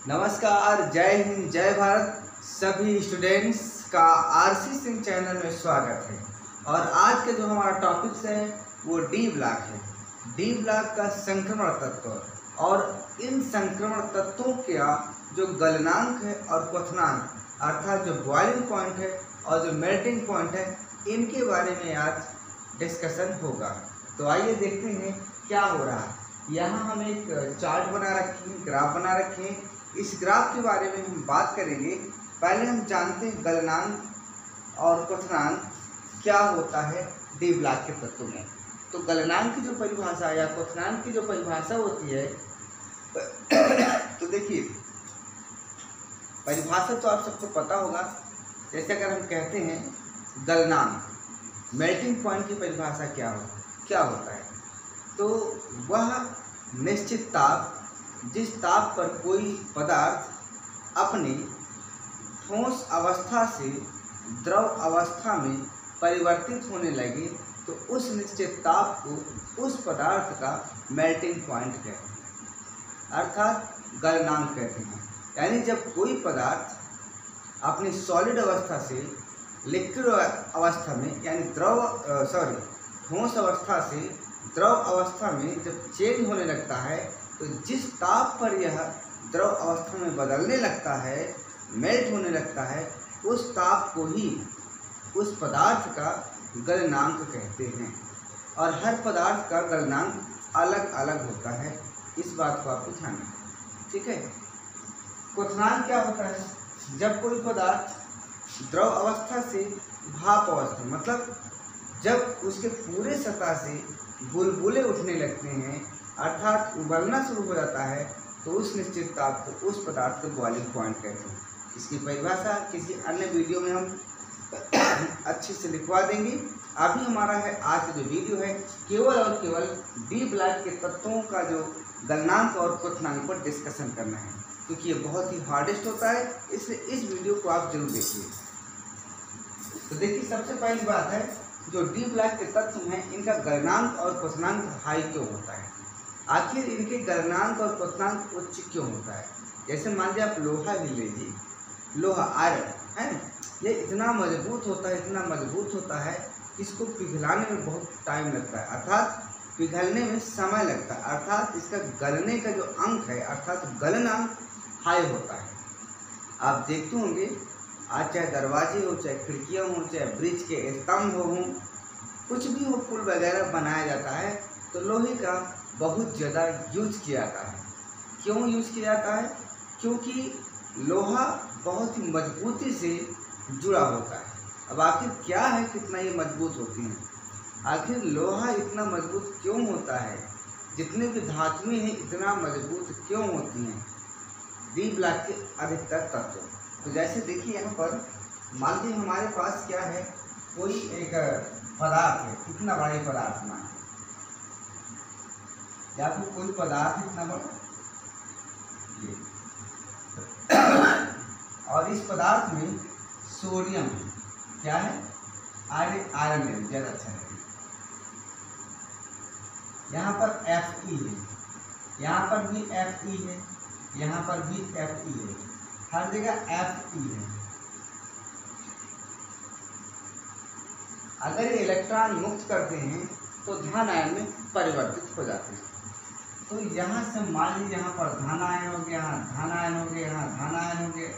नमस्कार, जय हिंद, जय भारत। सभी स्टूडेंट्स का आरसी सिंह चैनल में स्वागत है। और आज के जो हमारा टॉपिक्स है वो डी ब्लॉक है। डी ब्लॉक का संक्रमण तत्व और इन संक्रमण तत्वों का जो गलनांक है और क्वथनांक अर्थात जो बॉइलिंग पॉइंट है और जो मेल्टिंग पॉइंट है, इनके बारे में आज डिस्कशन होगा। तो आइए देखते हैं क्या हो रहा है। यहाँ हम एक चार्ट बना रखे हैं, ग्राफ बना रखे हैं। इस ग्राफ के बारे में हम बात करेंगे। पहले हम जानते हैं गलनांक और क्वथनांक क्या होता है डी ब्लॉक के तत्व में। तो गलनांक की जो परिभाषा या क्वथनांक की जो परिभाषा होती है तो देखिए, परिभाषा तो आप सबको पता होगा। जैसे अगर हम कहते हैं गलनांक, मेल्टिंग पॉइंट की परिभाषा क्या होता है, तो वह निश्चित ताप, जिस ताप पर कोई पदार्थ अपनी ठोस अवस्था से द्रव अवस्था में परिवर्तित होने लगे, तो उस निश्चित ताप को उस पदार्थ का मेल्टिंग पॉइंट कहते हैं, अर्थात गलनांक कहते हैं। यानी जब कोई पदार्थ अपनी सॉलिड अवस्था से लिक्विड अवस्था में यानी ठोस अवस्था से द्रव अवस्था में जब चेंज होने लगता है, तो जिस ताप पर यह द्रव अवस्था में बदलने लगता है, मेल्ट होने लगता है, उस ताप को ही उस पदार्थ का गलनांक कहते हैं। और हर पदार्थ का गलनांक अलग अलग होता है, इस बात को आपको ध्यान रखना, ठीक है। क्वथनांक क्या होता है? जब कोई पदार्थ द्रव अवस्था से भाप अवस्था, मतलब जब उसके पूरे सतह से बुलबुले उठने लगते हैं, अर्थात उबलना शुरू हो जाता है, तो उस निश्चित ताप को उस पदार्थ को बॉइलिंग पॉइंट कहते हैं। इसकी परिभाषा किसी अन्य वीडियो में हम अच्छे से लिखवा देंगे। अभी हमारा है आज का जो वीडियो है, केवल और केवल डी ब्लॉक के तत्वों का जो गलनांक और क्वथनांक पर डिस्कशन करना है, क्योंकि ये बहुत ही हार्डेस्ट होता है, इसलिए इस वीडियो को आप जरूर देखिए। तो देखिए, सबसे पहली बात है, जो डी ब्लॉक के तत्व हैं, इनका गलनांक और क्वथनांक हाई क्यों होता है? आखिर इनके गलनांक और क्वथनांक उच्च क्यों होता है? जैसे मान लीजिए आप लोहा ही लीजिए, लोहा आयरन है, ये इतना मजबूत होता है कि इसको पिघलाने में बहुत टाइम लगता है, अर्थात पिघलने में समय लगता है, अर्थात इसका गलने का जो अंक है अर्थात गलनांक हाई होता है। आप देखते होंगे आज चाहे दरवाजे हो, चाहे खिड़कियाँ हों, चाहे ब्रिज के स्तंभ हों, कुछ भी हो, पुल वगैरह बनाया जाता है, तो लोहे का बहुत ज़्यादा यूज किया जाता है। क्यों यूज किया जाता है? क्योंकि लोहा बहुत ही मजबूती से जुड़ा होता है। अब आखिर क्या है, कितना ये मजबूत होती हैं? आखिर लोहा इतना मजबूत क्यों होता है? जितने भी धातुएं हैं इतना मजबूत क्यों होती हैं? डी ब्लॉक के अधिकतर तत्व। तो जैसे देखिए, यहाँ पर मान लीजिए हमारे पास क्या है, कोई एक पदार्थ है, इतना बड़ा पदार्थ मान, या फिर कोई पदार्थ इतना बड़ा ये और इस पदार्थ में सोडियम है, क्या है, आयरन है, ज़्यादा अच्छा है। यहाँ पर Fe है, यहाँ पर भी Fe है, यहाँ पर भी Fe है, हर जगह Fe है। अगर ये इलेक्ट्रॉन मुक्त करते हैं तो धन आयन में परिवर्तित हो जाते हैं। तो यहाँ से मान लीजिए यहाँ पर धन आयन हो गया, यहाँ धन आयन हो गया, यहाँ धन आयन हो गया,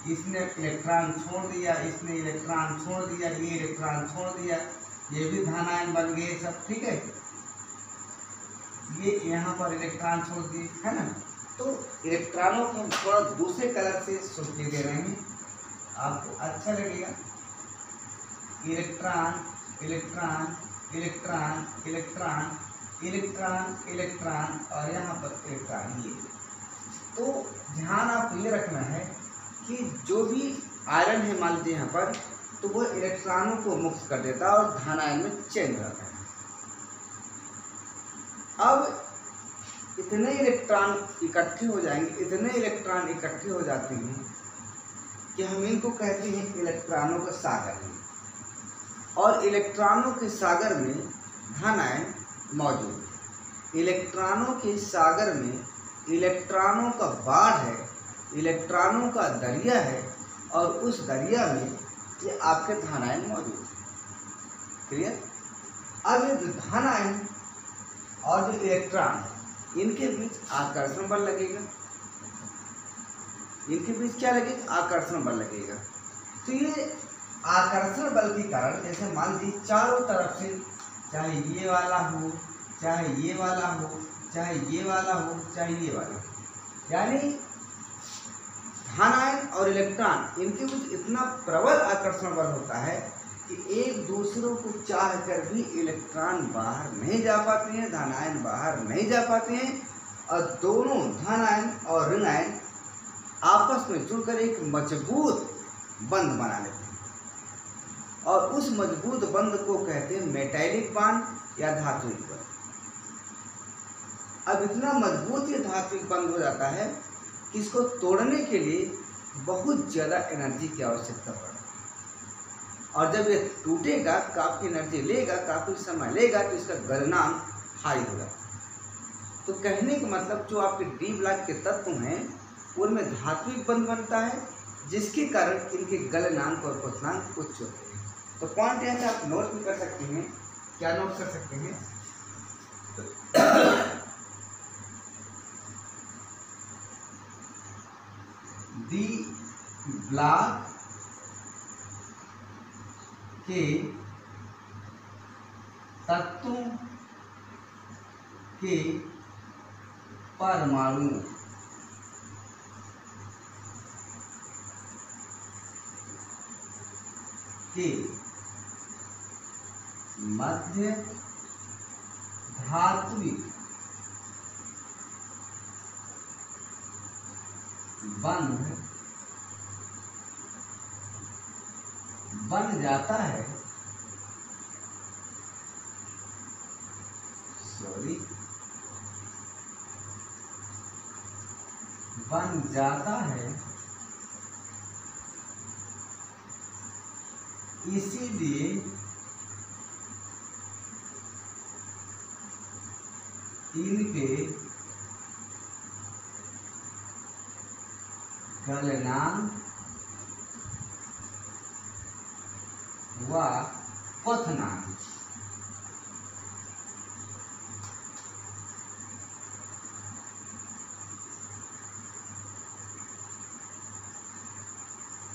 इसने इलेक्ट्रॉन छोड़ दिया, इसने इलेक्ट्रॉन छोड़ दिया, ये इलेक्ट्रॉन छोड़ दिया, ये भी धन आयन बन गए सब, ठीक है। ये यहाँ पर इलेक्ट्रॉन छोड़ दिए, है ना। तो इलेक्ट्रॉनों को हम थोड़ा दूसरे कलर से लिख दे रहे हैं, आपको अच्छा लगेगा। Electron electron electron electron electron electron और यहाँ पर इलेक्ट्रॉन, ये। तो ध्यान आप ये रखना है कि जो भी आयरन है मान लीजिए यहाँ पर, तो वो इलेक्ट्रॉनों को मुक्त कर देता है और धन आयन में चेंज हो जाता है। अब इतने इलेक्ट्रॉन इकट्ठे हो जाएंगे, इतने इलेक्ट्रॉन इकट्ठे हो जाते हैं कि हम इनको कहते हैं इलेक्ट्रॉनों का सागर है। और इलेक्ट्रॉनों के सागर में धन आयन मौजूद। इलेक्ट्रॉनों के सागर में इलेक्ट्रॉनों का बाढ़ है इलेक्ट्रॉनों का दरिया है और उस दरिया में ये आपके धन आयन मौजूद है। क्लियर? अब ये धन आयन और जो इलेक्ट्रॉन इनके बीच आकर्षण बल लगेगा। इनके बीच क्या लगेगा? आकर्षण बल लगेगा। तो ये आकर्षण बल के कारण जैसे मान लीजिए चारों तरफ से, चाहे ये वाला हो, चाहे ये वाला हो, चाहे ये वाला हो, चाहे ये वाला हो, यानी धन आयन और इलेक्ट्रॉन इनके बीच इतना प्रबल आकर्षण बल होता है कि एक दूसरों को चाह कर भी इलेक्ट्रॉन बाहर नहीं जा पाते हैं, धन आयन बाहर नहीं जा पाते हैं, और दोनों धन आयन और ऋण आयन आपस में जुड़कर एक मजबूत बंध बना लेते हैं। और उस मजबूत बंध को कहते हैं मेटैलिक बॉन्ड या धात्विक बंध। अब इतना मजबूत ये धात्विक बंध हो जाता है कि इसको तोड़ने के लिए बहुत ज़्यादा एनर्जी की आवश्यकता पड़ती है, और जब ये टूटेगा, काफ़ी एनर्जी लेगा, काफ़ी समय लेगा, तो इसका गलनांक हाई हो जाता है। तो कहने का मतलब जो आपके डी ब्लॉक के तत्व हैं उनमें धात्विक बंध बनता है, जिसके कारण इनके गलनांक और क्वथनांक उच्च होते हैं। तो पॉइंट यहाँ से आप नोट भी कर सकते हैं। क्या नोट कर सकते हैं? डी ब्लॉक के तत्वों के परमाणु के मध्य धात्विक बंध बन जाता है, बन जाता है। इसीलिए इनके गलनांक व क्वथनांक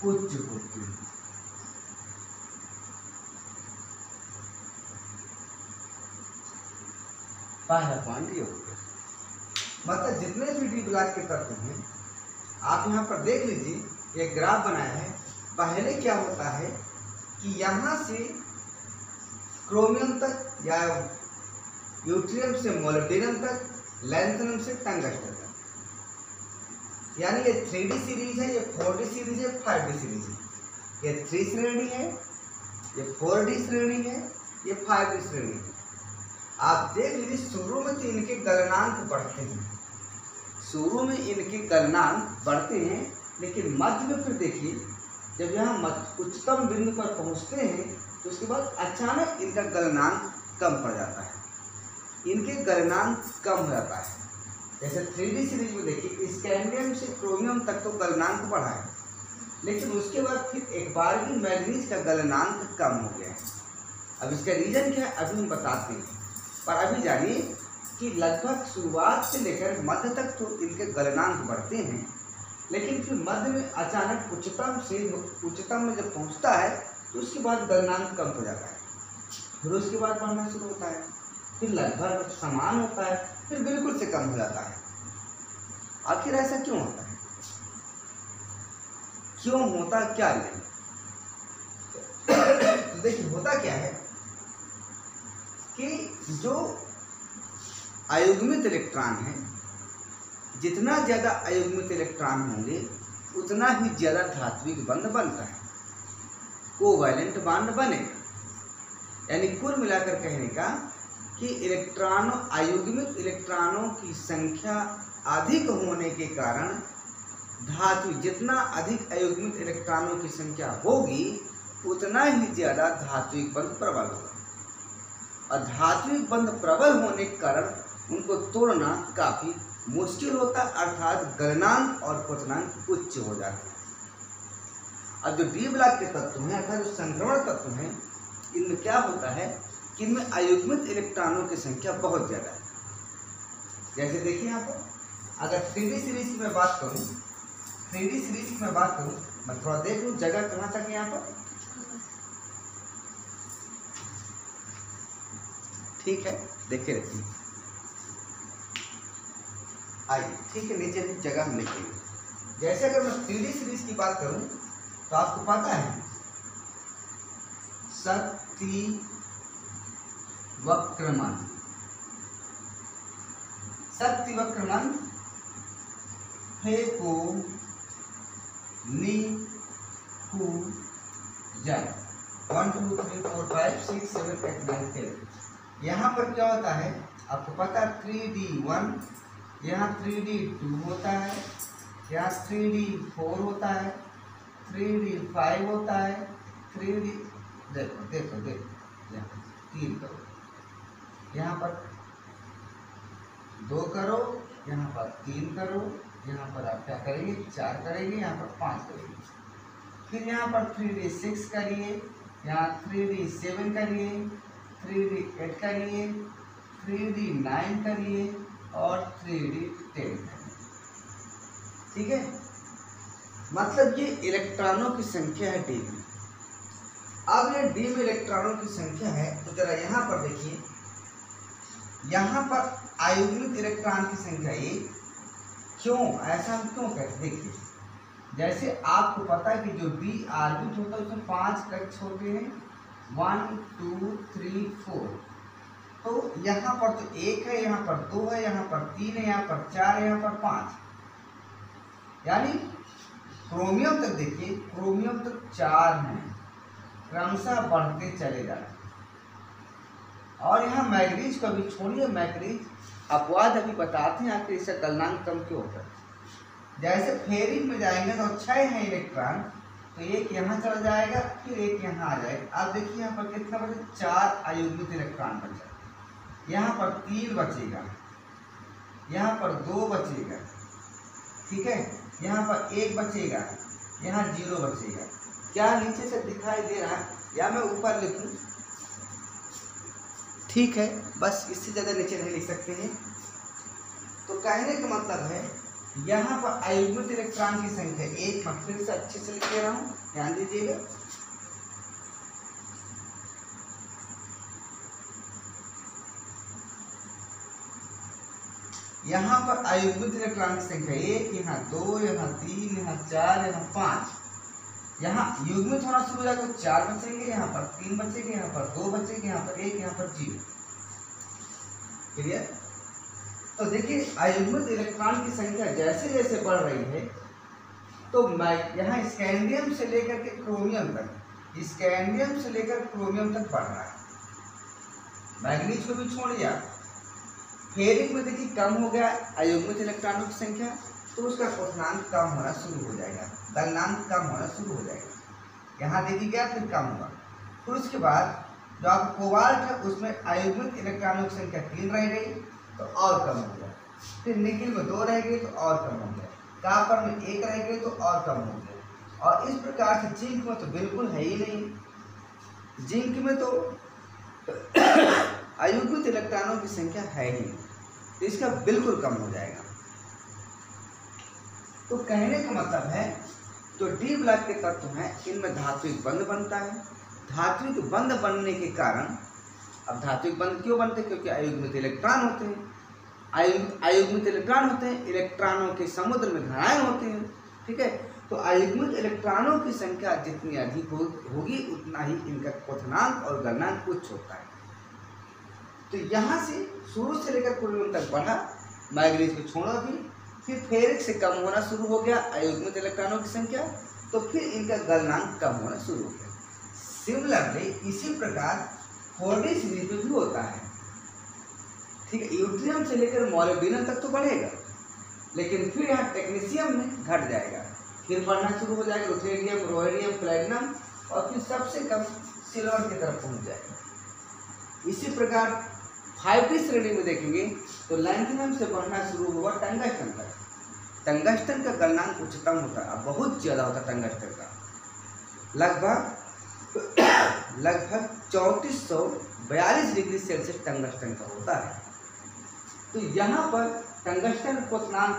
उच्च होते हैं। पहला पॉइंट ये हो गया। मतलब जितने भी डी ब्लॉक के तत्व हैं आप यहाँ पर देख लीजिए, एक ग्राफ बनाया है। पहले क्या होता है कि यहाँ से क्रोमियम तक या यूट्रियम से मोलिब्डेनम तक, लैंथनम से टंगस्टन तक, यानी ये 3D सीरीज है, ये 4D सीरीज है, 5D सीरीज है। ये 3 श्रेणी है, ये 4D श्रेणी है, ये 5D श्रेणी है। आप देख लीजिए शुरू में तो इनके गलनांक बढ़ते हैं, शुरू में इनके गलनांक बढ़ते हैं, लेकिन मध्य में फिर देखिए जब यहाँ उच्चतम बिंदु पर पहुँचते हैं तो उसके बाद अचानक इनका गलनांक कम पड़ जाता है, इनके गलनांक कम हो जाता है। जैसे 3D सीरीज में देखिए स्कैंडियम से क्रोमियम तक तो गलनांक बढ़ा है, लेकिन उसके बाद फिर एक बार भी मैग्नीज का गलनांक कम हो गया है। अब इसका रीज़न क्या है अभी हम बताते हैं, पर अभी जानिए कि लगभग शुरुआत से लेकर मध्य तक तो इनके गलनांक बढ़ते हैं, लेकिन फिर मध्य में अचानक उच्चतम से उच्चतम में जब पहुंचता है तो उसके बाद गलनांक कम हो जाता है, फिर उसके बाद बढ़ना शुरू होता है, फिर लगभग समान होता है, फिर बिल्कुल से कम हो जाता है। आखिर ऐसा क्यों होता है? क्यों होता, क्या रीजन? तो देखिए होता क्या है कि जो अयुग्मित इलेक्ट्रॉन है, जितना ज़्यादा अयुग्मित इलेक्ट्रॉन होंगे उतना ही ज़्यादा धात्विक बंध बनता है, कोवैलेंट बॉन्ड बनेगा। यानी कुल मिलाकर कहने का कि इलेक्ट्रॉनों अयुग्मित इलेक्ट्रॉनों की संख्या अधिक होने के कारण धातु, जितना अधिक अयुग्मित इलेक्ट्रॉनों की संख्या होगी उतना ही ज़्यादा धात्विक बंध प्रबल होगा, और धात्विक बंध प्रबल होने के कारण उनको तोड़ना काफ़ी मुश्किल होता है, अर्थात गलनांक और क्वथनांक उच्च हो जाते हैं। अब जो डी ब्लॉक के तत्व हैं अर्थात जो संक्रमण तत्व हैं, इनमें क्या होता है कि इनमें अयुग्मित इलेक्ट्रॉनों की संख्या बहुत ज़्यादा है। जैसे देखिए यहाँ पर अगर 3D सीरीज की मैं बात करूँ, 3D सीरीज की मैं बात करूँ, मैं थोड़ा देख लूँ जगह कहाँ तक है यहाँ पर, ठीक है, देखे रखिए, आइए, ठीक है, नीचे भी जगह हम लिखेंगे। जैसे अगर मैं 3D सीरीज की बात करूं तो आपको पता है शक्ति वक्रमान, शक्ति वक्रमान फेको नी कु जाए 1 2 3 4 5 6 7 8 9 10। यहाँ पर क्या होता है आपको पता है 3D1, यहाँ 3D2 होता है, यहाँ 3D4 होता है, 3D5 होता है, 3D देखो देखो देखो यहाँ 3 करो, यहाँ पर 2 करो, यहाँ पर 3 करो, यहाँ पर आप क्या करेंगे 4 करेंगे, यहाँ पर 5 करेंगे, फिर यहाँ पर 3D6 करिए, यहाँ 3D7 करिए, 3D8 करिए, 3D9 करिए और 3D10 करिए। ठीक है, मतलब ये इलेक्ट्रॉनों की संख्या है डी में। अब ये डी में इलेक्ट्रॉनों की संख्या है तो जरा यहाँ पर देखिए, यहाँ पर अयुग्मित इलेक्ट्रॉन की संख्या 1, क्यों ऐसा हम क्यों कहते हैं, देखिए जैसे आपको पता है कि जो डी ऑर्बिट होता है उसमें 5 कक्ष होते हैं, 1 2 3 4, तो यहाँ पर तो 1 है, यहाँ पर 2 है, यहाँ पर 3 है, यहाँ पर 4 है, यहाँ पर 5, यानी क्रोमियम तक देखिए, क्रोमियम तक 4 हैं, क्रमशः बढ़ते चले जाते। और यहाँ मैग्नीज को भी छोड़िए, मैग्नीज अपवाद अभी बताते हैं आपके इसका गलनांक कम क्यों होता है। जैसे फेरिक में जाएंगे तो 6 है इलेक्ट्रॉन, तो एक यहाँ चला जाएगा, फिर एक यहाँ आ जाएगा। आप देखिए यहाँ पर कितना बचे, 4 अयुग्मित इलेक्ट्रॉन बचा, यहाँ पर 3 बचेगा, यहाँ पर 2 बचेगा, ठीक है, यहाँ पर 1 बचेगा, यहाँ 0 बचेगा। क्या नीचे से दिखाई दे रहा है या मैं ऊपर लिखूं? ठीक है, बस इससे ज़्यादा नीचे नहीं लिख सकते हैं। तो कहने का मतलब है यहाँ पर अयुग्मित इलेक्ट्रॉन की संख्या 1, मैं फिर से अच्छे से लिख दे रहा हूँ, ध्यान दीजिएगा। यहाँ पर अयुग्मित इलेक्ट्रॉन की संख्या 1, यहाँ 2, यहाँ 3, यहाँ 4, यहाँ 5। यहाँ युग्मित होना शुरू हो जाएगा तो 4 बचेंगे, यहाँ पर 3 बचेंगे, यहाँ पर 2 बचेंगे, यहाँ पर 1, यहाँ पर 0। क्लियर? तो देखिए अयुग्मित इलेक्ट्रॉन की संख्या जैसे जैसे बढ़ रही है तो यहाँ स्कैंडियम से लेकर के क्रोमियम तक, स्कैंडियम से लेकर क्रोमियम तक बढ़ रहा है। मैग्नीज को भी छोड़िए आप, फेरिक में देखिए कम हो गया अयुग्मित इलेक्ट्रॉनों की संख्या, तो उसका क्वथनांक कम होना शुरू हो जाएगा, गलनांक कम होना शुरू हो जाएगा। यहाँ देखिए क्या, फिर कम होगा। फिर उसके बाद जो आप कोबाल्ट है उसमें अयुग्मित इलेक्ट्रॉनों की संख्या 3 रह गई तो और कम हो गया, फिर निकिल में 2 रह गए तो और कम हो गया, कापर में 1 रह गए तो और कम हो गया। और इस प्रकार से जिंक में तो बिल्कुल है ही नहीं, जिंक में तो अयुग्मित इलेक्ट्रॉनों की संख्या है ही नहीं, तो इसका बिल्कुल कम हो जाएगा। तो कहने का मतलब है जो डी ब्लॉक के तत्व हैं इनमें धात्विक बंध बनता है। धात्विक बंध बनने के कारण, अब धात्विक बंध क्यों बनते हैं? क्योंकि अयुग्मित इलेक्ट्रॉन होते हैं, अयुग्मित इलेक्ट्रॉन होते हैं, इलेक्ट्रॉनों के समुद्र में धाराएं होते हैं, ठीक है। तो अयुग्मित इलेक्ट्रॉनों की संख्या जितनी अधिक होगी उतना ही इनका क्वथनांक और गलनांक उच्च होता है। तो यहाँ से शुरू से लेकर क्रोमियम तक बढ़ा, मैग्नीज को छोड़ा भी, फिर फेरिक से कम होना शुरू हो गया अयुग्मित इलेक्ट्रॉनों की संख्या, तो फिर इनका गलनांक कम होना शुरू हो गया। सिमिलरली इसी प्रकार 4D सीरीज में भी होता है, ठीक है। यूट्रियम से लेकर मॉलिब्डेनम तक तो बढ़ेगा, लेकिन फिर यहाँ टेक्नीशियम में घट जाएगा, फिर बढ़ना शुरू हो जाएगा रुथेनियम, रोहेनियम, प्लैटिनम, और फिर सबसे कम सिल्वर की तरफ पहुँच जाएगा। इसी प्रकार 5D श्रेणी में देखेंगे तो लैंथेनियम से बढ़ना शुरू हुआ टंगस्टन तक। टंगस्टन का गलनांक उच्चतम होता है, बहुत ज़्यादा होता है टंगस्टन का, लगभग 3442 डिग्री सेल्सियस टंगस्टन का होता है। तो यहाँ पर टंगस्टन क्वथनांक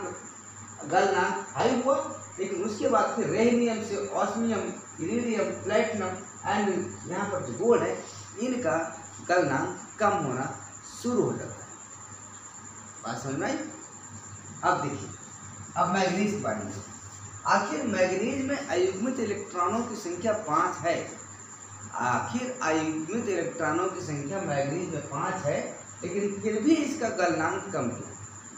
गलनांक हाई हुआ, लेकिन उसके बाद फिर रेहनियम से ऑस्मियम, इरिडियम, प्लेटिनम एंड यहाँ पर जो गोल्ड है, इनका गलनांक कम होना शुरू हो जाता है। बात समझ में आई? अब देखिए, अब मैग्नीज के बारे में। आखिर मैग्नीज में अयुग्मित इलेक्ट्रॉनों की संख्या 5 है। आखिर अयुग्मित इलेक्ट्रॉनों की संख्या मैग्नीज में 5 है, लेकिन फिर भी इसका गलनांक कम क्यों?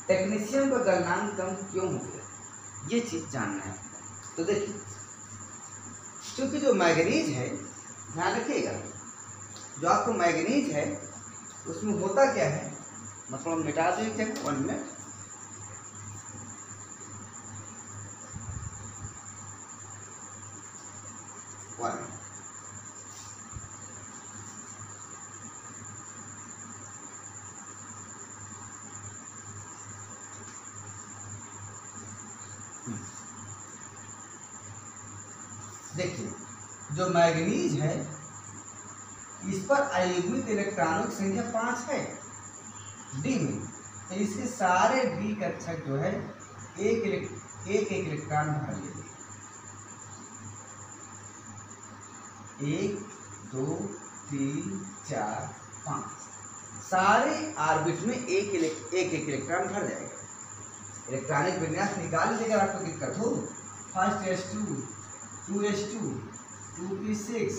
टेक्नीशियम का गलनांक कम क्यों हो गया, ये चीज़ जानना है। तो देखिए, क्योंकि जो मैग्नीज है, ध्यान रखिएगा, जो आपको मैग्नीज है उसमें होता क्या है, मतलब मिटा दो एक जगह 1 मिनट। देखिए, जो मैग्नीज है इस पर अयुग्मित इलेक्ट्रॉनों की संख्या 5 है डी में, तो इसके सारे डी कक्षक जो है एक इलेक्ट्रॉन भर लेंगे। 1 2 3 4 5 सारे ऑर्बिट में एक इलेक्ट्रॉन भर जाएगा। इलेक्ट्रॉनिक विन्यास निकाल लीजिएगा, आपको दिक्कत हो। First s2 2s2 2p6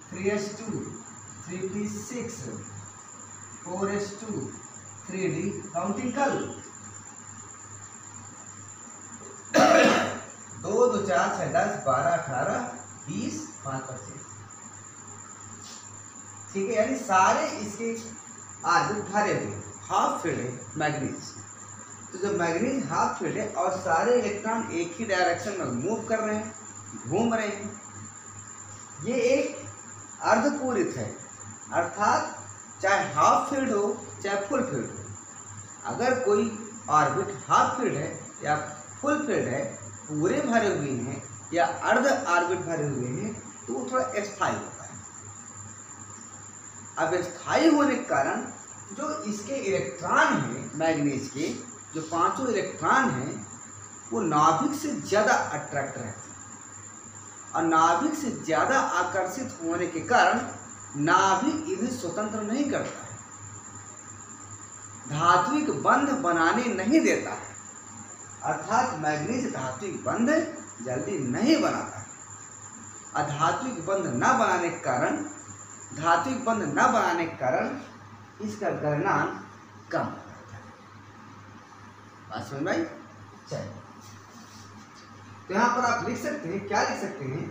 3s2 3p6 4s2 3d counting कर 2 2 4 6 10 12 18 20 5 25। ठीक है, यानी सारे इसके आर्बिट भरे हुए, हाफ फील्ड है मैग्नीज। तो जब मैग्नीज हाफ फील्ड है और सारे इलेक्ट्रॉन एक ही डायरेक्शन में मूव कर रहे हैं, घूम रहे हैं, ये एक अर्धपूरित है, अर्थात चाहे हाफ फील्ड हो चाहे फुल फील्ड हो, अगर कोई ऑर्बिट हाफ फील्ड है या फुल फील्ड है, पूरे भरे हुए हैं या अर्ध ऑर्बिट भरे हुए हैं, तो वो थोड़ा स्थायी होता है। अब स्थायी होने के कारण जो इसके इलेक्ट्रॉन हैं मैग्नीज के, जो 5 इलेक्ट्रॉन हैं, वो नाभिक से ज़्यादा अट्रैक्ट रहते हैं, और नाभिक से ज़्यादा आकर्षित होने के कारण नाभिक इन्हें स्वतंत्र नहीं करता है, धात्विक बंध बनाने नहीं देता है, अर्थात मैग्नीज धात्विक बंध जल्दी नहीं बनाता है। अधात्विक बंध न बनाने के कारण इसका गलनांक कम हो जाता है। बात समझ में आई? चलिए, तो यहाँ पर आप लिख सकते हैं, क्या लिख सकते हैं,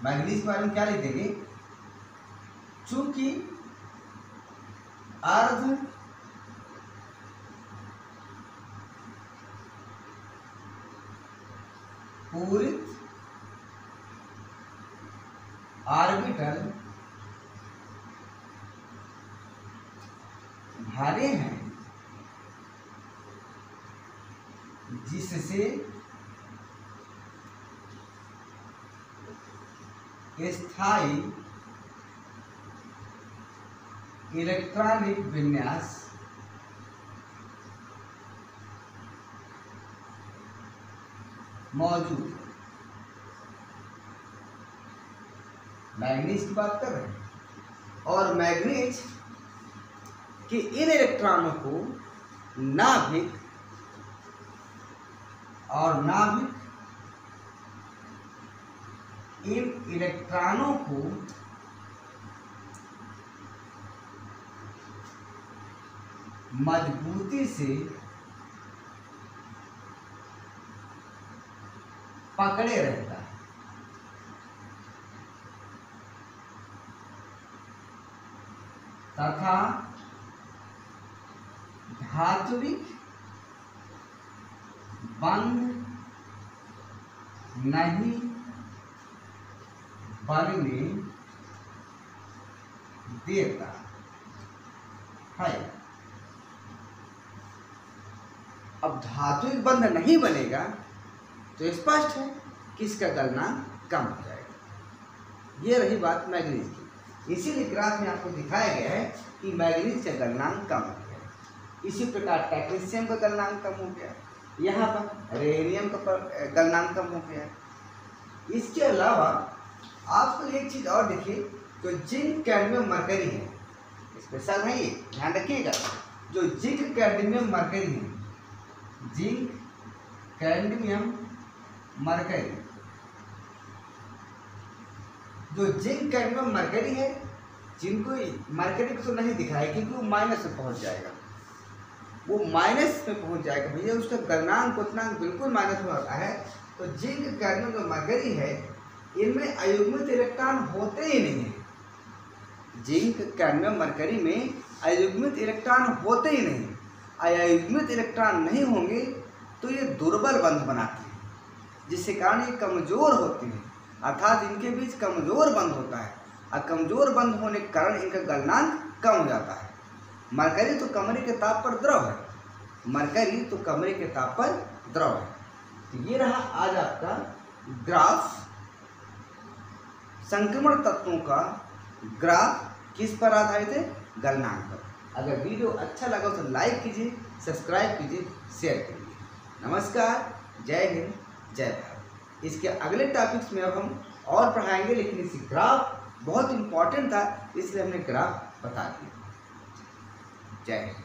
मैग्नीज के बारे में क्या लिख देंगे, चूंकि अर्ध पूरित ऑर्बिटल भरे हैं, जिससे स्थायी इलेक्ट्रॉनिक विन्यास मौजूद। मैग्नीज की बात कर रहे हैं, और मैग्नीज के इन इलेक्ट्रॉनों को नाभिक इन इलेक्ट्रॉनों को मजबूती से पकड़े रहता है, तथा धात्विक बंध नहीं बनने देता है। अब धात्विक बंध नहीं बनेगा तो स्पष्ट है कि इसका गलनांक कम हो जाएगा। ये रही बात मैग्नीज की। इसीलिए ग्राफ में आपको दिखाया गया है कि मैग्नीज का गलनांक कम हो गया। इसी प्रकार टेक्नीशियम का गलनांक कम हो गया, यहाँ पर रेडियम का गलनांक कम हो गया। इसके अलावा आपको एक चीज़ और देखिए, जो जिंक कैडमियम मरकरी है, स्पेशल है ये, ध्यान रखिएगा। जो जिंक कैडमियम मरकरी है, जिंक कैडमियम मरकरी, जो जिंक कैडमियम मरकरी है, जिनको मरकरी को तो नहीं दिखाया क्योंकि वो माइनस में पहुंच जाएगा, वो माइनस में पहुंच जाएगा भैया, उसका गलनांक उतना बिल्कुल माइनस में होता है। तो जिंक कैडमियम जो मरकरी है, इनमें अयुग्मित इलेक्ट्रॉन होते ही नहीं है। जिंक कैडमियम मरकरी में अयुग्मित इलेक्ट्रॉन होते ही नहीं। अयुग्मित इलेक्ट्रॉन नहीं होंगे तो ये दुर्बल बंध बनाते हैं, जिससे कारण ये कमज़ोर होते हैं, अर्थात इनके बीच कमज़ोर बंध होता है, और कमज़ोर बंध होने के कारण इनका गलनांक कम हो जाता है। मरकरी तो कमरे के ताप पर द्रव है, मरकरी तो कमरे के ताप पर द्रव है। तो ये रहा आज आपका ग्राफ, संक्रमण तत्वों का ग्राफ किस पर आधारित है, गलनांक पर। अगर वीडियो अच्छा लगा तो लाइक कीजिए, सब्सक्राइब कीजिए, शेयर कीजिए। नमस्कार, जय हिंद, जय भारत। इसके अगले टॉपिक्स में अब हम और पढ़ाएंगे, लेकिन इस ग्राफ बहुत इम्पोर्टेंट था इसलिए हमने ग्राफ बता दिया। जय हिंद।